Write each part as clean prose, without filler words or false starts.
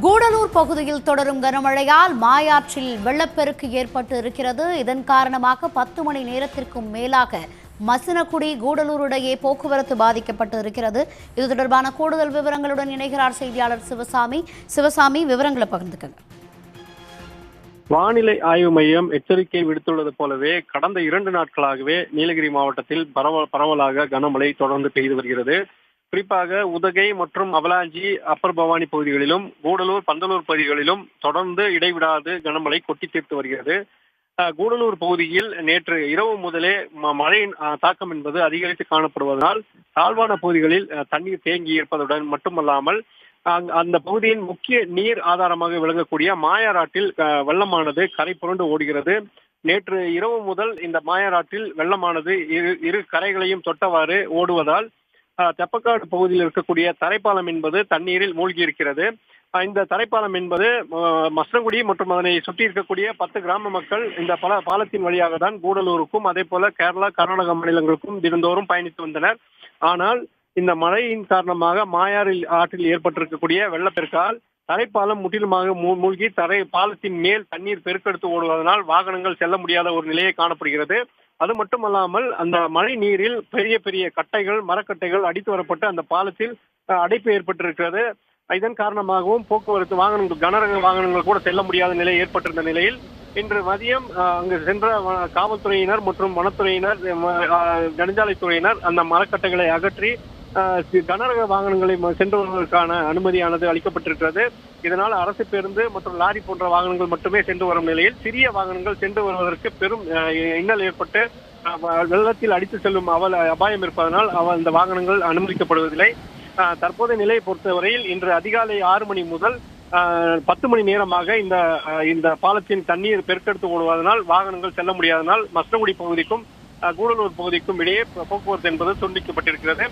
கூடலூர் பகுதியில் தொடரும் கனமழையால் மாயாற்றில் வெள்ளப்பெருக்கு ஏற்பட்டு இருக்கிறது. இதன் காரணமாக 10 மணி நேரத்திற்கும் மேலாக மசினகுடி கூடலூர் இடையே போக்குவரத்து பாதிக்கப்பட்டு இருக்கிறது. இது தொடர்பான கூடுதல் விவரங்களுடன் இணைகிறார் செய்தியாளர் சிவசாமி. விவரங்களை பகிர்ந்துக்கங்க. வானிலை ஆய்வு மையம் எச்சரிக்கை விடுத்துள்ளது போலவே கடந்த 2 நாட்களாகவே நீலகிரி மாவட்டத்தில் பரவலாக கனமழை தொடர்ந்து பெய்து வருகிறது. குறிப்பாக உதகை மற்றும் அவலாஞ்சி, அப்பர் பவானி பகுதிகளிலும் கூடலூர், பந்தலூர் பகுதிகளிலும் தொடர்ந்து இடைவிடாது கனமழை கொட்டி தீர்த்து வருகிறது. கூடலூர் பகுதியில் நேற்று இரவு முதலே மழையின் தாக்கம் என்பது அதிகரித்து காணப்படுவதனால் தாழ்வான பகுதிகளில் தண்ணீர் தேங்கி இருப்பதுடன் மட்டுமல்லாமல் அந்த பகுதியின் முக்கிய நீர் ஆதாரமாக விளங்கக்கூடிய மாயாராட்டில் வெள்ளமானது கரை புரண்டு ஓடுகிறது. நேற்று இரவு முதல் இந்த மாயாராட்டில் வெள்ளமானது இரு கரைகளையும் தொட்டவாறு ஓடுவதால் தெப்பக்காடு பகுதியில் இருக்கக்கூடிய தரைப்பாலம் என்பது தண்ணீரில் மூழ்கி இருக்கிறது. இந்த தரைப்பாலம் என்பது மசனகுடி மற்றும் அதனை சுற்றி இருக்கக்கூடிய 10 கிராம மக்கள் இந்த பாலத்தின் வழியாக தான் கூடலூருக்கும் அதே போல கேரளா, கர்நாடக மாநிலங்களுக்கும் தினந்தோறும் பயணித்து வந்தனர். ஆனால் இந்த மழையின் காரணமாக மாயாறில் ஆற்றில் ஏற்பட்டிருக்கக்கூடிய வெள்ளப்பெருக்கால் தரைப்பாலம் முற்றிலுமாக மூழ்கி பாலத்தின் மேல் தண்ணீர் பெருக்கெடுத்து ஓடுவதனால் வாகனங்கள் செல்ல முடியாத ஒரு நிலையை காணப்படுகிறது. அது மட்டுமல்லாமல் அந்த மழை நீரில் பெரிய பெரிய கட்டைகள், மரக்கட்டைகள் அடித்து வரப்பட்டு அந்த பாலத்தில் அடைப்பு ஏற்பட்டிருக்கிறது. இதன் காரணமாகவும் போக்குவரத்து வாகனங்கள், கனரக வாகனங்கள் கூட செல்ல முடியாத நிலை ஏற்பட்டிருந்த நிலையில் இன்று மதியம் அங்கு சென்ற காவல்துறையினர் மற்றும் வனத்துறையினர், நெடுஞ்சாலைத்துறையினர் அந்த மரக்கட்டைகளை அகற்றி கனரக வாகனங்களை சென்று வருவதற்கான அனுமதியானது அளிக்கப்பட்டிருக்கிறது. இதனால் அரசு பேருந்து மற்றும் லாரி போன்ற வாகனங்கள் மட்டுமே சென்று வரும் நிலையில் சிறிய வாகனங்கள் சென்று வருவதற்கு பெரும் இன்னல் ஏற்பட்டு வெள்ளத்தில் அடித்து செல்லும் அபாயம் இருப்பதனால் அந்த வாகனங்கள் அனுமதிக்கப்படுவதில்லை. தற்போதைய நிலையை பொறுத்தவரையில் இன்று அதிகாலை 6 மணி முதல் 10 மணி நேரமாக இந்த பாலத்தின் தண்ணீர் பெருக்கெடுத்து ஓடுவதனால் வாகனங்கள் செல்ல முடியாதனால் மசனகுடி பகுதிக்கும் கூடலூர் பகுதிக்கும் இடையே போக்குவரத்து என்பது துண்டிக்கப்பட்டிருக்கிறது.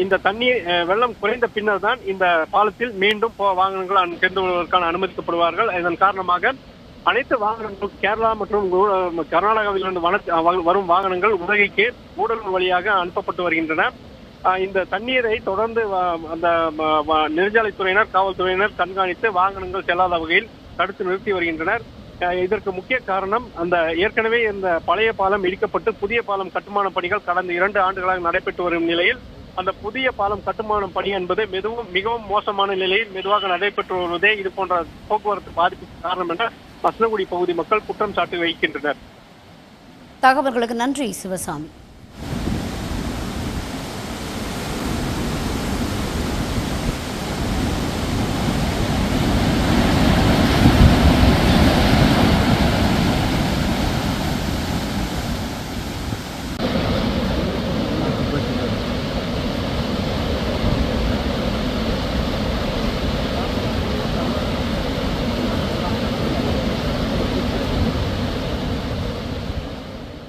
இந்த தண்ணீர் வெள்ளம் குறைந்த பின்னர் தான் இந்த பாலத்தில் மீண்டும் வாகனங்கள் சென்று வருவதற்கான அனுமதிக்கப்படுவார்கள். இதன் காரணமாக அனைத்து வாகனங்களும் கேரளா மற்றும் கர்நாடகாவிலிருந்து வரும் வாகனங்கள் உதகைக்கு கூடலூர் வழியாக அனுப்பப்பட்டு வருகின்றன. இந்த தண்ணீரை தொடர்ந்து அந்த நெடுஞ்சாலைத்துறையினர், காவல்துறையினர் கண்காணித்து வாகனங்கள் செல்லாத வகையில் தடுத்து நிறுத்தி வருகின்றனர். இதற்கு முக்கிய காரணம் ஏற்கனவே இந்த பழைய பாலம் இடிக்கப்பட்டு புதிய பாலம் கட்டுமான பணிகள் கடந்த 2 ஆண்டுகளாக நடைபெற்று வரும் நிலையில் அந்த புதிய பாலம் கட்டுமான பணி என்பது மிகவும் மோசமான நிலையில் மெதுவாக நடைபெற்று வருவதே இது போன்ற போக்குவரத்து பாதிப்புக்கு காரணம் என்ற மசனகுடி பகுதி மக்கள் குற்றம் சாட்டி வைக்கின்றனர். தகவல்களுக்கு நன்றி சிவசாமி.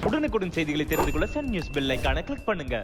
உடனுக்குடன் செய்திகளை தெரிந்து கொள்ள சன் நியூஸ் பெல் ஐகானை கிளிக் பண்ணுங்க.